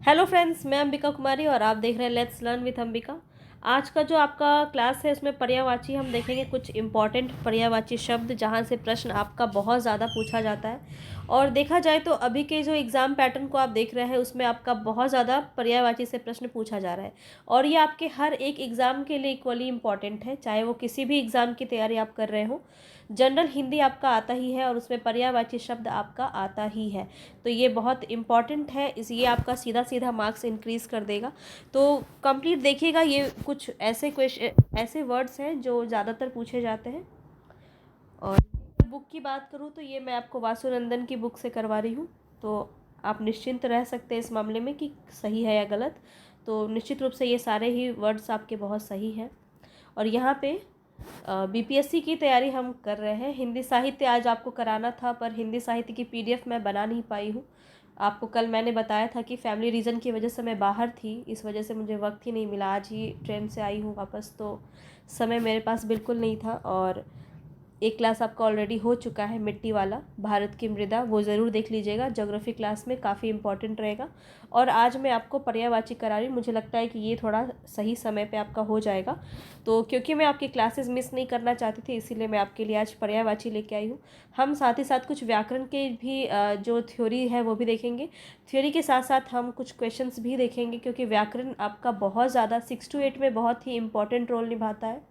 Hello friends, मैं अंबिका कुमारी और आप देख रहे हैं लेट्स लर्न विथ अंबिका। आज का जो आपका क्लास है उसमें पर्यायवाची हम देखेंगे कुछ इंपॉर्टेंट पर्यायवाची शब्द जहां से प्रश्न आपका बहुत ज़्यादा पूछा जाता है। और देखा जाए तो अभी के जो एग्ज़ाम पैटर्न को आप देख रहे हैं उसमें आपका बहुत ज़्यादा पर्यायवाची से प्रश्न पूछा जा रहा है। और ये आपके हर एक एग्ज़ाम के लिए इक्वली इंपॉर्टेंट है, चाहे वो किसी भी एग्ज़ाम की तैयारी आप कर रहे हो। जनरल हिंदी आपका आता ही है और उसमें पर्यायवाची शब्द आपका आता ही है, तो ये बहुत इम्पॉर्टेंट है। इस ये आपका सीधा सीधा मार्क्स इंक्रीज़ कर देगा। तो कंप्लीट देखिएगा, ये कुछ ऐसे क्वेश्चन ऐसे वर्ड्स हैं जो ज़्यादातर पूछे जाते हैं। और बुक की बात करूँ तो ये मैं आपको वासुनंदन की बुक से करवा रही हूँ, तो आप निश्चिंत रह सकते हैं इस मामले में कि सही है या गलत। तो निश्चित रूप से ये सारे ही वर्ड्स आपके बहुत सही हैं। और यहाँ पे बीपीएससी की तैयारी हम कर रहे हैं। हिंदी साहित्य आज आपको कराना था, पर हिंदी साहित्य की पीडीएफ मैं बना नहीं पाई हूँ। आपको कल मैंने बताया था कि फैमिली रीज़न की वजह से मैं बाहर थी, इस वजह से मुझे वक्त ही नहीं मिला। आज ही ट्रेन से आई हूँ वापस, तो समय मेरे पास बिल्कुल नहीं था। और एक क्लास आपका ऑलरेडी हो चुका है, मिट्टी वाला, भारत की मृदा, वो ज़रूर देख लीजिएगा। ज्योग्राफी क्लास में काफ़ी इंपॉर्टेंट रहेगा। और आज मैं आपको पर्यायवाची करा रही हूँ, मुझे लगता है कि ये थोड़ा सही समय पे आपका हो जाएगा। तो क्योंकि मैं आपकी क्लासेस मिस नहीं करना चाहती थी, इसीलिए मैं आपके लिए आज पर्यायवाची लेके आई हूँ। हम साथ ही साथ कुछ व्याकरण के भी जो थ्योरी है वो भी देखेंगे। थ्योरी के साथ साथ हम कुछ क्वेश्चंस भी देखेंगे, क्योंकि व्याकरण आपका बहुत ज़्यादा 6 to 8 में बहुत ही इंपॉर्टेंट रोल निभाता है।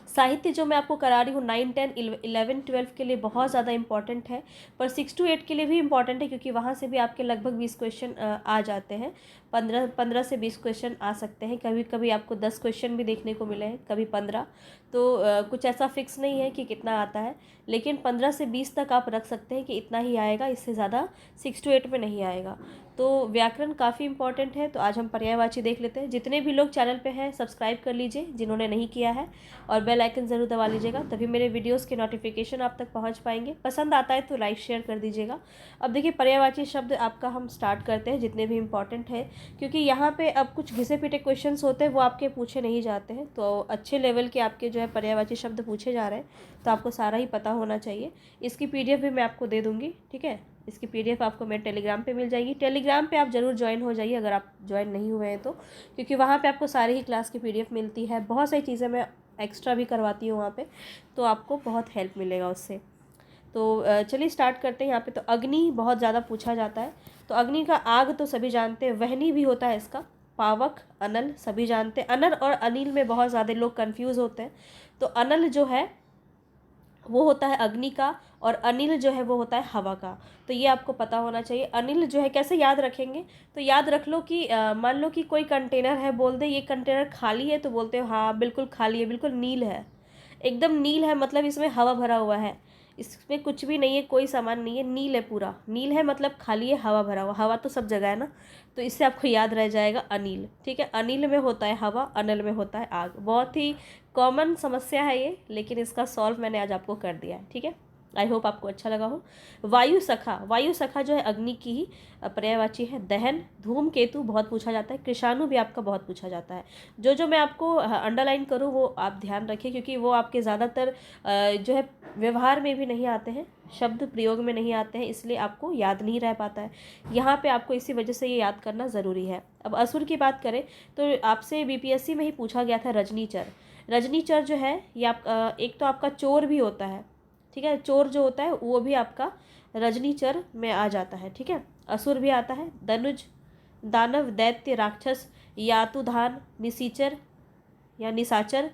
साहित्य जो मैं आपको करा रही हूँ 9, 10, 11, 12 के लिए बहुत ज़्यादा इंपॉर्टेंट है, पर 6 to 8 के लिए भी इंपॉर्टेंट है, क्योंकि वहाँ से भी आपके लगभग 20 क्वेश्चन आ जाते हैं। 15 से 20 क्वेश्चन आ सकते हैं। कभी कभी आपको 10 क्वेश्चन भी देखने को मिले हैं, कभी 15। तो कुछ ऐसा फिक्स नहीं है कि कितना आता है, लेकिन 15 से 20 तक आप रख सकते हैं कि इतना ही आएगा, इससे ज़्यादा 6 to 8 में नहीं आएगा। तो व्याकरण काफ़ी इंपॉर्टेंट है। तो आज हम पर्यायवाची देख लेते हैं। जितने भी लोग चैनल पे हैं सब्सक्राइब कर लीजिए जिन्होंने नहीं किया है, और बेल आइकन ज़रूर दबा लीजिएगा, तभी मेरे वीडियोस के नोटिफिकेशन आप तक पहुंच पाएंगे। पसंद आता है तो लाइक शेयर कर दीजिएगा। अब देखिए, पर्यायवाची शब्द आपका हम स्टार्ट करते हैं, जितने भी इंपॉर्टेंट है, क्योंकि यहाँ पे अब कुछ घिसे पिटे क्वेश्चन होते हैं वो आपके पूछे नहीं जाते हैं। तो अच्छे लेवल के आपके जो है पर्यायवाची शब्द पूछे जा रहे हैं, तो आपको सारा ही पता होना चाहिए। इसकी पीडीएफ भी मैं आपको दे दूँगी, ठीक है। इसकी पीडीएफ आपको मेरे टेलीग्राम पे मिल जाएगी। टेलीग्राम पे आप ज़रूर ज्वाइन हो जाइए अगर आप ज्वाइन नहीं हुए हैं तो, क्योंकि वहाँ पे आपको सारी ही क्लास की पीडीएफ मिलती है। बहुत सारी चीज़ें मैं एक्स्ट्रा भी करवाती हूँ वहाँ पे, तो आपको बहुत हेल्प मिलेगा उससे। तो चलिए स्टार्ट करते हैं। यहाँ पे तो अग्नि बहुत ज़्यादा पूछा जाता है। तो अग्नि का आग तो सभी जानते हैं, वहनी भी होता है इसका। पावक, अनल सभी जानते हैं। अनल और अनिल में बहुत ज़्यादा लोग कंफ्यूज होते हैं। तो अनल जो है वो होता है अग्नि का, और अनिल जो है वो होता है हवा का। तो ये आपको पता होना चाहिए। अनिल जो है कैसे याद रखेंगे, तो याद रख लो कि मान लो कि कोई कंटेनर है, बोल दे ये कंटेनर खाली है, तो बोलते हो हाँ बिल्कुल खाली है, बिल्कुल नील है, एकदम नील है, मतलब इसमें हवा भरा हुआ है, इसमें कुछ भी नहीं है, कोई सामान नहीं है, नील है, पूरा नील है, मतलब खाली है, हवा भरा हुआ। हवा तो सब जगह है ना, तो इससे आपको याद रह जाएगा अनिल, ठीक है। अनिल में होता है हवा, अनल में होता है आग। बहुत ही कॉमन समस्या है ये, लेकिन इसका सॉल्व मैंने आज आपको कर दिया है, ठीक है। आई होप आपको अच्छा लगा हो। वायु सखा, वायु सखा जो है अग्नि की ही पर्यायवाची है। दहन, धूमकेतु बहुत पूछा जाता है। कृषाणु भी आपका बहुत पूछा जाता है। जो जो मैं आपको अंडरलाइन करूँ वो आप ध्यान रखिए, क्योंकि वो आपके ज़्यादातर जो है व्यवहार में भी नहीं आते हैं, शब्द प्रयोग में नहीं आते हैं, इसलिए आपको याद नहीं रह पाता है। यहाँ पे आपको इसी वजह से ये याद करना ज़रूरी है। अब असुर की बात करें तो आपसे बीपीएससी में ही पूछा गया था रजनीचर। रजनीचर जो है ये आप एक तो आपका चोर भी होता है, ठीक है। चोर जो होता है वो भी आपका रजनीचर में आ जाता है, ठीक है। असुर भी आता है। धनुज, दानव, दैत्य, राक्षस, यातुधान, निसीचर या निशाचर,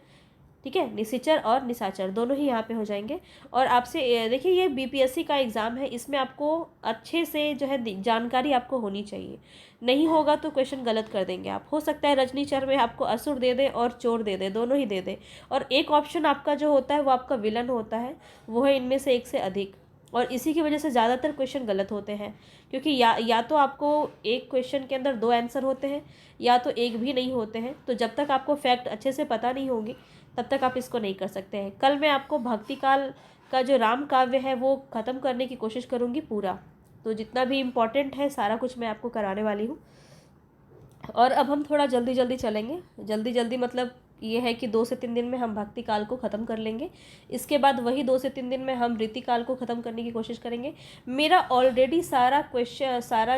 ठीक है। निशिचर और निशाचर दोनों ही यहाँ पे हो जाएंगे। और आपसे देखिए, ये बीपीएससी का एग्ज़ाम है, इसमें आपको अच्छे से जो है जानकारी आपको होनी चाहिए। नहीं होगा तो क्वेश्चन गलत कर देंगे आप। हो सकता है रजनीचर में आपको असुर दे दे और चोर दे दे, दोनों ही दे दे। और एक ऑप्शन आपका जो होता है वो आपका विलन होता है, वो है इनमें से एक से अधिक। और इसी की वजह से ज़्यादातर क्वेश्चन गलत होते हैं, क्योंकि या तो आपको एक क्वेश्चन के अंदर 2 आंसर होते हैं, या तो एक भी नहीं होते हैं। तो जब तक आपको फैक्ट अच्छे से पता नहीं होगी तब तक आप इसको नहीं कर सकते हैं। कल मैं आपको भक्ति काल का जो राम काव्य है वो ख़त्म करने की कोशिश करूँगी पूरा। तो जितना भी इम्पोर्टेंट है सारा कुछ मैं आपको कराने वाली हूँ। और अब हम थोड़ा जल्दी जल्दी चलेंगे, जल्दी जल्दी मतलब ये है कि 2 से 3 दिन में हम भक्ति काल को ख़त्म कर लेंगे। इसके बाद वही 2 से 3 दिन में हम रीति काल को ख़त्म करने की कोशिश करेंगे। मेरा ऑलरेडी सारा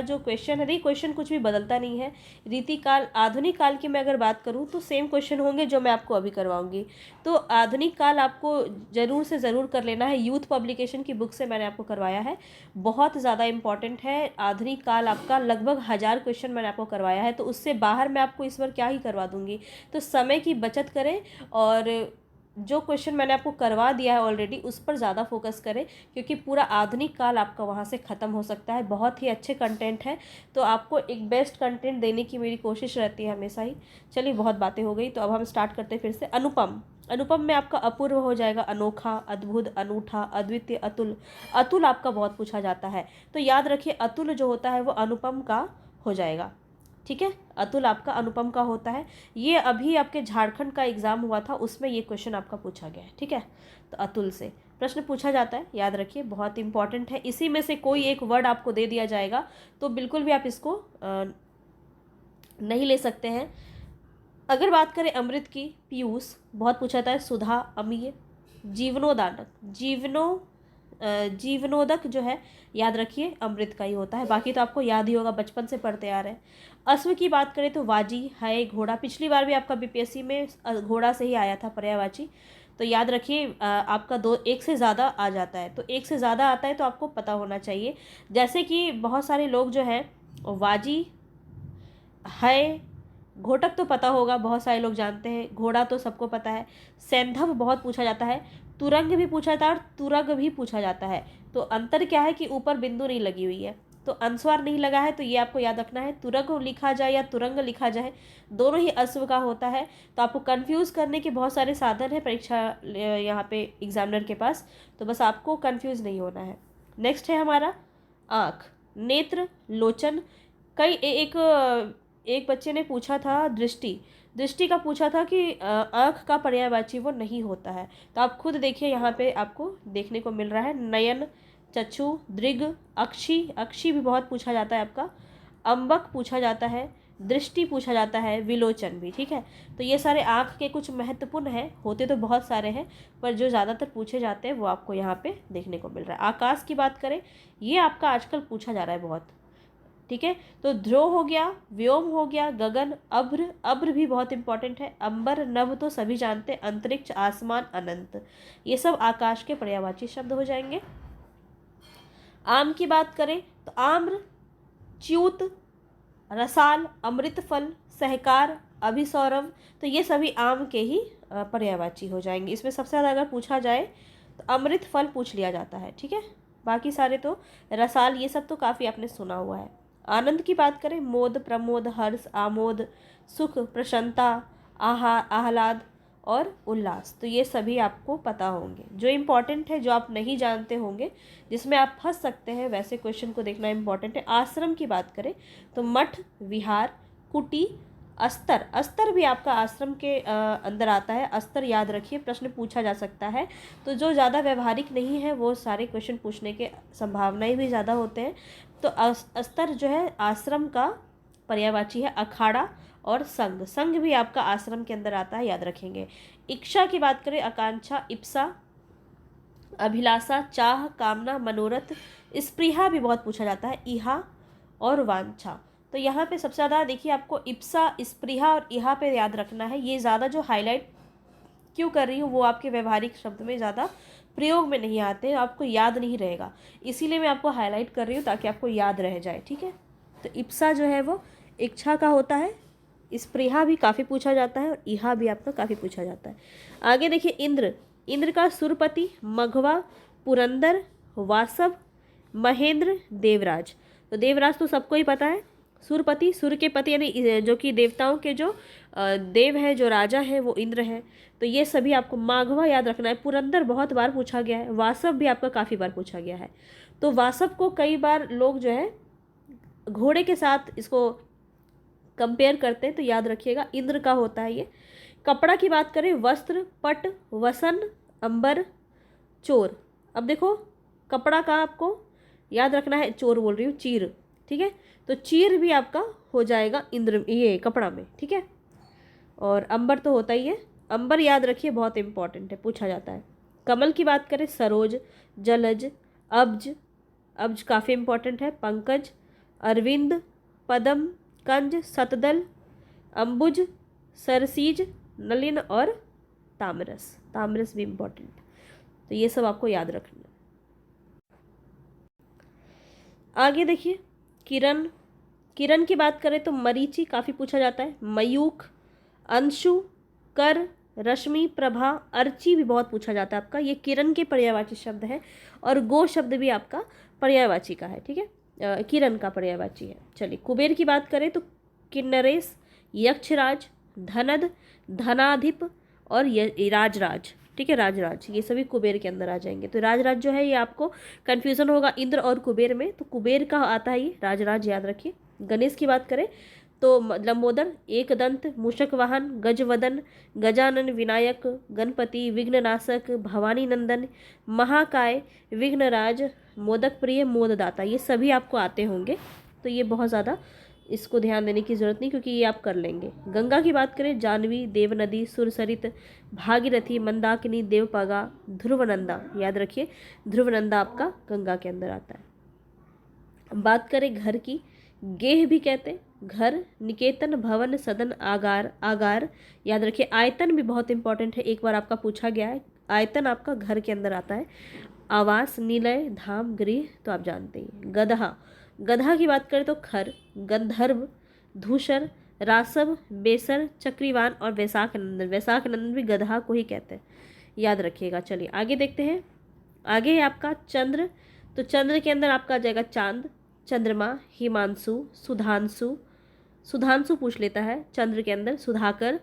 जो क्वेश्चन है, क्वेश्चन कुछ भी बदलता नहीं है। रीति काल, आधुनिक काल की मैं अगर बात करूँ तो सेम क्वेश्चन होंगे जो मैं आपको अभी करवाऊँगी। तो आधुनिक काल आपको ज़रूर से ज़रूर कर लेना है। यूथ पब्लिकेशन की बुक से मैंने आपको करवाया है, बहुत ज़्यादा इंपॉर्टेंट है। आधुनिक काल आपका लगभग 1000 क्वेश्चन मैंने आपको करवाया है, तो उससे बाहर मैं आपको इस बार क्या ही करवा दूँगी। तो समय की बचत करें और जो क्वेश्चन मैंने आपको करवा दिया है ऑलरेडी उस पर ज़्यादा फोकस करें, क्योंकि पूरा आधुनिक काल आपका वहाँ से ख़त्म हो सकता है। बहुत ही अच्छे कंटेंट है, तो आपको एक बेस्ट कंटेंट देने की मेरी कोशिश रहती है हमेशा ही। चलिए, बहुत बातें हो गई, तो अब हम स्टार्ट करते हैं फिर से। अनुपम, अनुपम में आपका अपूर्व हो जाएगा, अनोखा, अद्भुत, अनूठा, अद्वितीय, अतुल। अतुल आपका बहुत पूछा जाता है, तो याद रखिए अतुल जो होता है वो अनुपम का हो जाएगा। ठीक है, अतुल आपका अनुपम का होता है। ये अभी आपके झारखंड का एग्ज़ाम हुआ था, उसमें ये क्वेश्चन आपका पूछा गया है। ठीक है, तो अतुल से प्रश्न पूछा जाता है, याद रखिए, बहुत इंपॉर्टेंट है। इसी में से कोई एक वर्ड आपको दे दिया जाएगा तो बिल्कुल भी आप इसको नहीं ले सकते हैं। अगर बात करें अमृत की, पीयूष बहुत पूछा जाता है, सुधा, अमीय, जीवनोदानक, जीवनोदक जो है याद रखिए अमृत का ही होता है। बाकी तो आपको याद ही होगा, बचपन से पढ़ते आ रहे हैं। अश्व की बात करें तो वाजी है, घोड़ा। पिछली बार भी आपका बीपीएससी में घोड़ा से ही आया था पर्यायवाची, तो याद रखिए आपका एक से ज़्यादा आ जाता है, तो एक से ज़्यादा आता है तो आपको पता होना चाहिए। जैसे कि बहुत सारे लोग जो हैं वाजी है, घोटक तो पता होगा, बहुत सारे लोग जानते हैं, घोड़ा तो सबको पता है। सैंधव बहुत पूछा जाता है, तुरंग भी पूछा जाता है और तुरग भी पूछा जाता है। तो अंतर क्या है कि ऊपर बिंदु नहीं लगी हुई है, तो अनुस्वार नहीं लगा है, तो ये आपको याद रखना है। तुरग लिखा जाए या तुरंग लिखा जाए, दोनों ही अश्व का होता है। तो आपको कंफ्यूज करने के बहुत सारे साधन हैं परीक्षा यहाँ पे एग्जामिनर के पास, तो बस आपको कंफ्यूज नहीं होना है। नेक्स्ट है हमारा आँख, नेत्र, लोचन। एक बच्चे ने पूछा था दृष्टि, दृष्टि का पूछा था कि आँख का पर्यायवाची वो नहीं होता है, तो आप खुद देखिए, यहाँ पे आपको देखने को मिल रहा है। नयन, चक्षु, दृग, अक्षी, अक्षी भी बहुत पूछा जाता है आपका। अम्बक पूछा जाता है, दृष्टि पूछा जाता है, विलोचन भी। ठीक है, तो ये सारे आँख के कुछ महत्वपूर्ण हैं, होते तो बहुत सारे हैं पर जो ज़्यादातर पूछे जाते हैं वो आपको यहाँ पे देखने को मिल रहा है। आकाश की बात करें, ये आपका आजकल पूछा जा रहा है बहुत। ठीक है, तो ध्रुव हो गया, व्योम हो गया, गगन, अभ्र, अभ्र भी बहुत इंपॉर्टेंट है। अंबर, नभ तो सभी जानते हैं, अंतरिक्ष, आसमान, अनंत, ये सब आकाश के पर्यायवाची शब्द हो जाएंगे। आम की बात करें तो आम्र, च्यूत, रसाल, अमृत फल, सहकार, अभिसौरव, तो ये सभी आम के ही पर्यायवाची हो जाएंगे। इसमें सबसे ज़्यादा अगर पूछा जाए तो अमृत फल पूछ लिया जाता है। ठीक है, बाकी सारे तो रसाल, ये सब तो काफ़ी आपने सुना हुआ है। आनंद की बात करें, मोद, प्रमोद, हर्ष, आमोद, सुख, प्रसन्नता, आह्लाद और उल्लास, तो ये सभी आपको पता होंगे। जो इम्पॉर्टेंट है, जो आप नहीं जानते होंगे, जिसमें आप फंस सकते हैं, वैसे क्वेश्चन को देखना इम्पॉर्टेंट है। आश्रम की बात करें तो मठ, विहार, कुटी, अस्तर, अस्तर भी आपका आश्रम के अंदर आता है। अस्तर याद रखिए, प्रश्न पूछा जा सकता है, तो जो ज़्यादा व्यवहारिक नहीं है वो सारे क्वेश्चन पूछने के संभावनाएं भी ज़्यादा होते हैं। तो अस्तर जो है आश्रम का पर्यायवाची है। अखाड़ा और संघ, संघ भी आपका आश्रम के अंदर आता है, याद रखेंगे। इच्छा की बात करें, आकांक्षा, इप्सा, अभिलाषा, चाह, कामना, मनोरथ, स्पृहा भी बहुत पूछा जाता है, इहा और वांछा। तो यहाँ पे सबसे ज़्यादा देखिए आपको इप्सा, स्पृहा और इहा पे याद रखना है। ये ज़्यादा जो हाईलाइट क्यों कर रही हूँ, वो आपके व्यवहारिक शब्द में ज़्यादा प्रयोग में नहीं आते, आपको याद नहीं रहेगा, इसीलिए मैं आपको हाईलाइट कर रही हूँ ताकि आपको याद रह जाए। ठीक है, तो इप्सा जो है वो इच्छा का होता है, स्पृहा भी काफ़ी पूछा जाता है और इहा भी आपका काफ़ी पूछा जाता है। आगे देखिए इंद्र, इंद्र का सुरपति, मघवा, पुरंदर, वासव, महेंद्र, देवराज। तो देवराज तो सबको ही पता है। सुरपति, सुर के पति यानी जो कि देवताओं के जो देव है, जो राजा है, वो इंद्र है। तो ये सभी आपको, माघवा याद रखना है। पुरंदर बहुत बार पूछा गया है, वासव भी आपका काफ़ी बार पूछा गया है। तो वासव को कई बार लोग जो है घोड़े के साथ इसको कंपेयर करते हैं, तो याद रखिएगा इंद्र का होता है ये। कपड़ा की बात करें, वस्त्र, पट, वसन, अंबर, चोर। अब देखो कपड़ा का आपको याद रखना है, चोर बोल रही हूँ, चीर। ठीक है, तो चीर भी आपका हो जाएगा इंद्र, ये कपड़ा में। ठीक है, और अंबर तो होता ही है अंबर याद रखिए बहुत इंपॉर्टेंट है, पूछा जाता है। कमल की बात करें सरोज, जलज, अब्ज, अब्ज काफ़ी इंपॉर्टेंट है, पंकज, अरविंद, पद्म, कंज, सतदल, अंबुज, सरसीज, नलिन और तामरस। तामरस भी इम्पोर्टेंट, तो ये सब आपको याद रखना है। आगे देखिए किरण, किरण की बात करें तो मरीचि काफ़ी पूछा जाता है, मयूख, अंशु, कर, रश्मि, प्रभा, अर्ची भी बहुत पूछा जाता है आपका। ये किरण के पर्यायवाची शब्द है और गो शब्द भी आपका पर्यायवाची का है, ठीक है, किरण का पर्यायवाची है। चलिए कुबेर की बात करें तो किन्नरेश, यक्षराज, धनद, धनाधिप और राजराज, ठीक है, राजराज, ये सभी कुबेर के अंदर आ जाएंगे। तो राजराज जो है ये आपको कन्फ्यूज़न होगा इंद्र और कुबेर में, तो कुबेर का आता है ये राजराज, याद रखिए। गणेश की बात करें तो लंबोदर, एकदंत, मूषक वाहन, गजवदन, गजानन, विनायक, गणपति, विघ्ननाशक, भवानी नंदन, महाकाय, विघ्नराज, मोदक प्रिय, मोददाता, ये सभी आपको आते होंगे। तो ये बहुत ज़्यादा इसको ध्यान देने की ज़रूरत नहीं, क्योंकि ये आप कर लेंगे। गंगा की बात करें जानवी, देवनदी, सुरसरित, भागीरथी, मंदाकिनी, देवपागा, ध्रुवनंदा, याद रखिए ध्रुवनंदा आपका गंगा के अंदर आता है। बात करें घर की, गेह भी कहते, घर, निकेतन, भवन, सदन, आगार, आगार, याद रखिए। आयतन भी बहुत इंपॉर्टेंट है, एक बार आपका पूछा गया है, आयतन आपका घर के अंदर आता है। आवास, निलय, धाम, गृह, तो आप जानते हैं। गधा, गधा की बात करें तो खर, गंधर्व, धूसर, रासव, बेसर, चक्रीवान और वैशाख नंदन। वैशाख नंदन भी गधा को ही कहते हैं, याद रखिएगा। चलिए आगे देखते हैं। आगे है आपका चंद्र, तो चंद्र के अंदर आपका आ जाएगा चांद, चंद्रमा, हिमांशु, सुधांशु, सुधांशु पूछ लेता है चंद्र के अंदर, सुधाकर,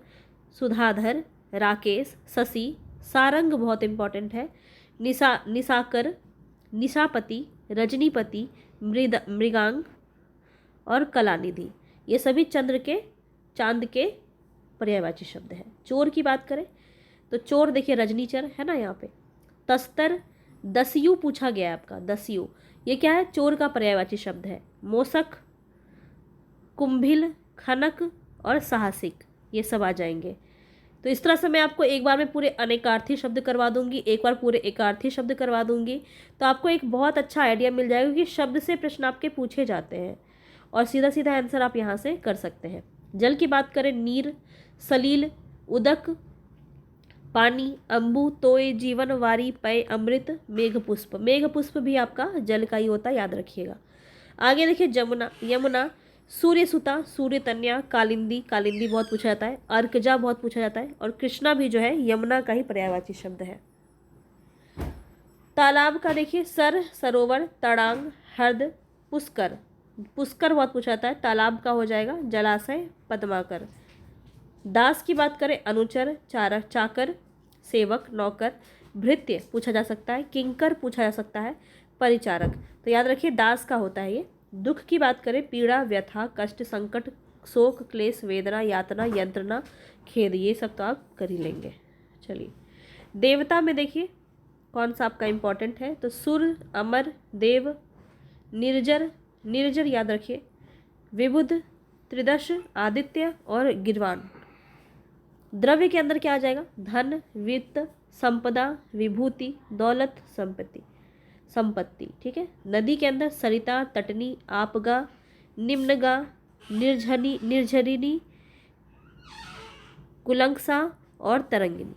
सुधाधर, राकेश, शशि, सारंग बहुत इंपॉर्टेंट है, निशाकर, निशापति, रजनीपति, मृगांग और कलानिधि, ये सभी चंद्र के, चांद के पर्यायवाची शब्द है। चोर की बात करें तो चोर देखिए रजनीचर है ना यहाँ पे। तस्तर, दस्यु पूछा गया है आपका, दस्यु ये क्या है, चोर का पर्यायवाची शब्द है। मोसक, कुंभिल, खनक और साहसिक, ये सब आ जाएंगे। तो इस तरह से मैं आपको एक बार में पूरे अनेकार्थी शब्द करवा दूंगी, एक बार पूरे एकार्थी शब्द करवा दूंगी, तो आपको एक बहुत अच्छा आइडिया मिल जाएगा कि शब्द से प्रश्न आपके पूछे जाते हैं और सीधा सीधा आंसर आप यहाँ से कर सकते हैं। जल की बात करें नीर, सलील, उदक, पानी, अम्बु, तोय, जीवन, वारी, पय, अमृत, मेघपुष्प। मेघपुष्प भी आपका जल का ही होता है, याद रखिएगा। आगे देखिए जमुना, यमुना, सूर्यसुता, सूर्यतन्या, कालिंदी, कालिंदी बहुत पूछा जाता है, अर्कजा बहुत पूछा जाता है और कृष्णा भी जो है यमुना का ही पर्यायवाची शब्द है। तालाब का देखिए सर, सरोवर, तड़ांग, हृद, पुष्कर, पुष्कर बहुत पूछा जाता है, तालाब का हो जाएगा जलाशय, पद्माकर। दास की बात करें अनुचर, चारक, चाकर, सेवक, नौकर, भृत्य पूछा जा सकता है, किंकर पूछा जा सकता है, परिचारक। तो याद रखिए दास का होता है ये। दुख की बात करें पीड़ा, व्यथा, कष्ट, संकट, शोक, क्लेश, वेदना, यातना, यंत्रणा, खेद, ये सब तो आप कर ही लेंगे। चलिए देवता में देखिए कौन सा आपका इम्पोर्टेंट है, तो सुर, अमर, देव, निर्जर, निर्जर याद रखिए, विबुध, त्रिदश, आदित्य और गिरवान। द्रव्य के अंदर क्या आ जाएगा, धन, वित्त, संपदा, विभूति, दौलत, संपत्ति, संपत्ति, ठीक है। नदी के अंदर सरिता, तटनी, आपगा, निम्नगा, निर्झनी, निर्झरिणी, कुलंकसा और तरंगिनी।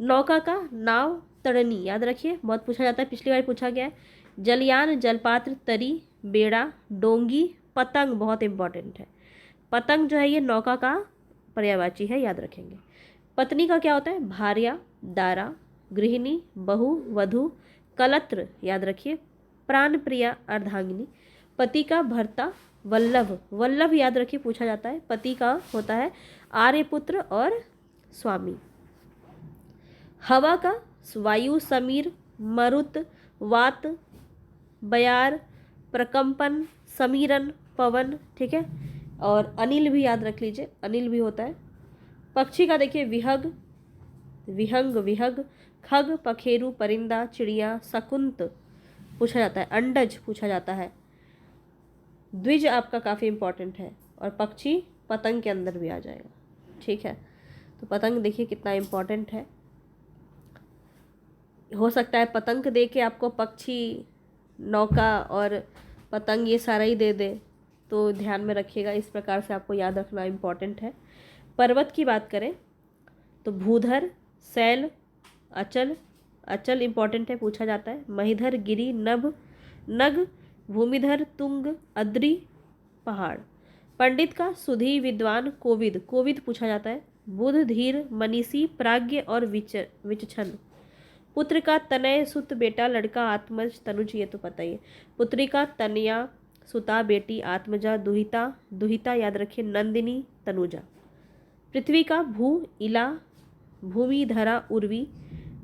नौका का नाव, तड़नी, याद रखिए बहुत पूछा जाता है, पिछली बार पूछा गया है। जलयान, जलपात्र, तरी, बेड़ा, डोंगी, पतंग बहुत इंपॉर्टेंट है। पतंग जो है ये नौका का पर्यायवाची है, याद रखेंगे। पत्नी का क्या होता है, भार्या, दारा, गृहिणी, बहू, वधू, कलत्र, याद रखिए, प्राण प्रिया, अर्धांगिनी। पति का भर्ता, वल्लभ, वल्लभ याद रखिए पूछा जाता है। पति का होता है आर्यपुत्र और स्वामी। हवा का वायु, समीर, मरुत, वात, बयार, प्रकंपन, समीरन, पवन, ठीक है। और अनिल भी याद रख लीजिए, अनिल भी होता है। पक्षी का देखिए विहग, विहंग, विहग, खग, पखेरु, परिंदा, चिड़िया, शकुंत पूछा जाता है, अंडज पूछा जाता है। द्विज आपका काफ़ी इंपॉर्टेंट है और पक्षी पतंग के अंदर भी आ जाएगा, ठीक है। तो पतंग देखिए कितना इम्पोर्टेंट है। हो सकता है पतंग दे के आपको पक्षी, नौका और पतंग ये सारा ही दे दे, तो ध्यान में रखिएगा, इस प्रकार से आपको याद रखना इम्पोर्टेंट है। पर्वत की बात करें तो भूधर, शैल, अचल, अचल इम्पोर्टेंट है, पूछा जाता है। महीधर, गिरि, नभ, नग, भूमिधर, तुंग, अद्रि, पहाड़। पंडित का सुधी, विद्वान, कोविद, कोविद पूछा जाता है। बुध, धीर, मनीषी, प्राज्ञ और विचक्षण। पुत्र का तनय, सुत, बेटा, लड़का, आत्मज, तनुज, ये तो पता ही है। पुत्री का तनया, सुता, बेटी, आत्मजा, दुहिता, दुहिता याद रखिए, नंदिनी, तनुजा। पृथ्वी का भू, इला, भूमि, धरा, उर्वी,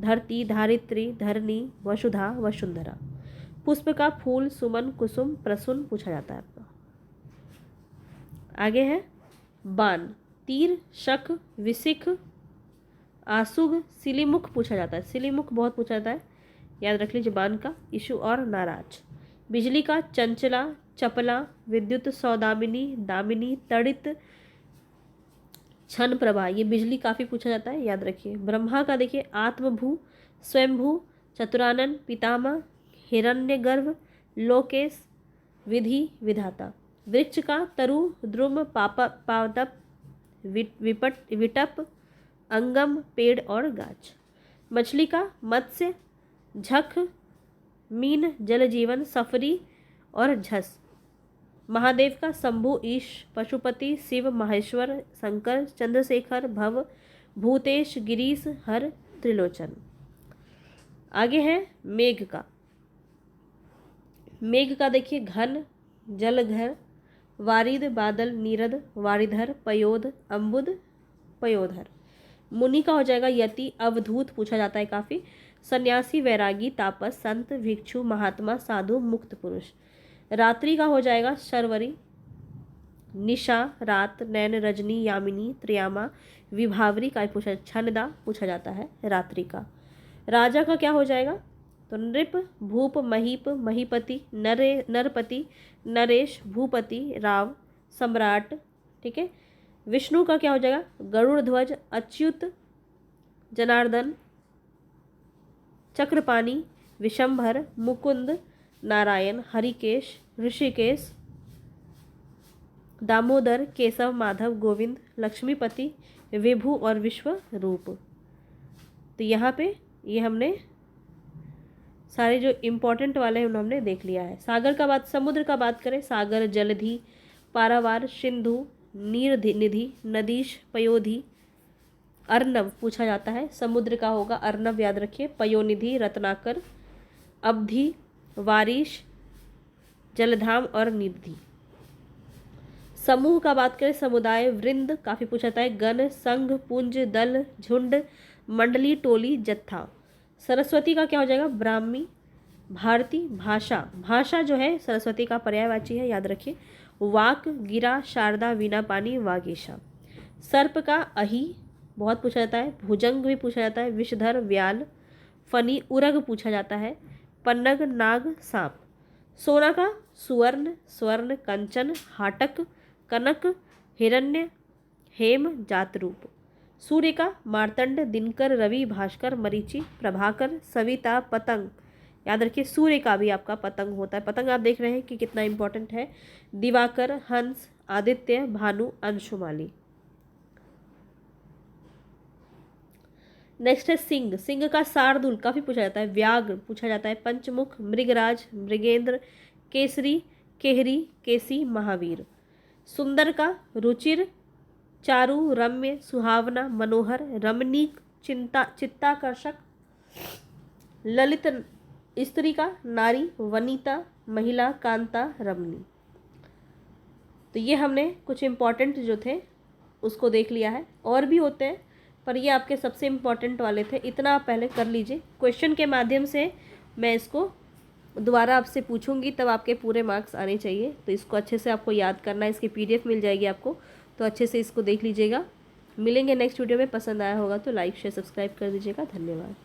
धरती, धारित्री, धरनी, वसुधा, वसुंधरा। पुष्प का फूल, सुमन, कुसुम, प्रसून पूछा जाता है आपका। आगे है बाण, तीर, शख, विशिख, आसुग, सिलीमुख पूछा जाता है। सिलीमुख बहुत पूछा जाता है, याद रख लीजिए बाण का। इशु और नाराज। बिजली का चंचला, चपला, विद्युत, सौदामिनी, दामिनी, तड़ित, क्षण प्रभा, ये बिजली काफ़ी पूछा जाता है, याद रखिए। ब्रह्मा का देखिए आत्मभू, स्वयंभू, चतुरानन, पितामह, हिरण्यगर्भ, लोकेश, विधि, विधाता। वृक्ष का तरु, द्रुम, पादप, विटप, अंगम, पेड़ और गाछ। मछली का मत्स्य, झख, मीन, जलजीवन, सफरी और झस। महादेव का शंभु, ईश, पशुपति, शिव, माहेश्वर, शंकर, चंद्रशेखर, भव, भूतेश, गिरीश, हर, त्रिलोचन। आगे है मेघ का। मेघ का देखिए घन, जलघर, वारिद, बादल, नीरद, वारिधर, पयोध, अम्बुद, पयोधर। मुनि का हो जाएगा यति, अवधूत पूछा जाता है काफ़ी। सन्यासी, वैरागी, तापस, संत, भिक्षु, महात्मा, साधु, मुक्त पुरुष। रात्रि का हो जाएगा शर्वरी, निशा, रात, नैन, रजनी, यामिनी, त्रियामा, विभावरी का पूछा, छनदा पूछा जाता है रात्रि का। राजा का क्या हो जाएगा तो नृप, भूप, महीप, महीपति, नरपति, नरेश, भूपति, राव, सम्राट। ठीक है। विष्णु का क्या हो जाएगा गरुड़ ध्वज, अच्युत, जनार्दन, चक्रपाणी, विशंभर, मुकुंद, नारायण, हरिकेश, ऋषिकेश, दामोदर, केशव, माधव, गोविंद, लक्ष्मीपति, विभु और विश्व रूप। तो यहाँ पे ये हमने सारे जो इम्पोर्टेंट वाले हैं उन्हें हमने देख लिया है। सागर का बात, समुद्र का बात करें, सागर, जलधि, पारावार, सिंधु, निधि, नदीश, पयोधि, अर्नव पूछा जाता है। समुद्र का होगा अर्नव, याद रखिए। पयोनिधि, रत्नाकर, अवधि, वारिश, जलधाम और निधि। समूह का बात करें, समुदाय, वृंद काफ़ी पूछा जाता है। गण, संघ, पुंज, दल, झुंड, मंडली, टोली, जत्था। सरस्वती का क्या हो जाएगा ब्राह्मी, भारती, भाषा। भाषा जो है सरस्वती का पर्यायवाची है, याद रखिए। वाक, गिरा, शारदा, वीणा पानी, वागीशा। सर्प का अहि बहुत पूछा जाता है। भुजंग भी पूछा जाता है। विषधर, व्याल, फनी, उरग पूछा जाता है। पन्नग, नाग, सांप। सोना का सुवर्ण, स्वर्ण, कंचन, हाटक, कनक, हिरण्य, हेम, जातरूप। सूर्य का मार्तंड, दिनकर, रवि, भास्कर, मरीचि, प्रभाकर, सविता, पतंग। याद रखिए सूर्य का भी आपका पतंग होता है। पतंग आप देख रहे हैं कि कितना इंपॉर्टेंट है। दिवाकर, हंस, आदित्य, भानु, अंशुमाली। नेक्स्ट है सिंह। सिंह का शार्दूल काफी पूछा जाता है। व्याघ्र पूछा जाता है। पंचमुख, मृगराज, मृगेंद्र, केसरी, केहरी, केसी, महावीर। सुंदर का रुचिर, चारु, रम्य, सुहावना, मनोहर, रमणीक, चित्ताकर्षक। ललित स्त्री का नारी, वनिता, महिला, कांता, रमणी। तो ये हमने कुछ इम्पॉर्टेंट जो थे उसको देख लिया है। और भी होते हैं पर ये आपके सबसे इम्पॉर्टेंट वाले थे। इतना आप पहले कर लीजिए। क्वेश्चन के माध्यम से मैं इसको दोबारा आपसे पूछूंगी, तब आपके पूरे मार्क्स आने चाहिए। तो इसको अच्छे से आपको याद करना है। इसकी PDF मिल जाएगी आपको, तो अच्छे से इसको देख लीजिएगा। मिलेंगे नेक्स्ट वीडियो में। पसंद आया होगा तो लाइक शेयर सब्सक्राइब कर दीजिएगा। धन्यवाद।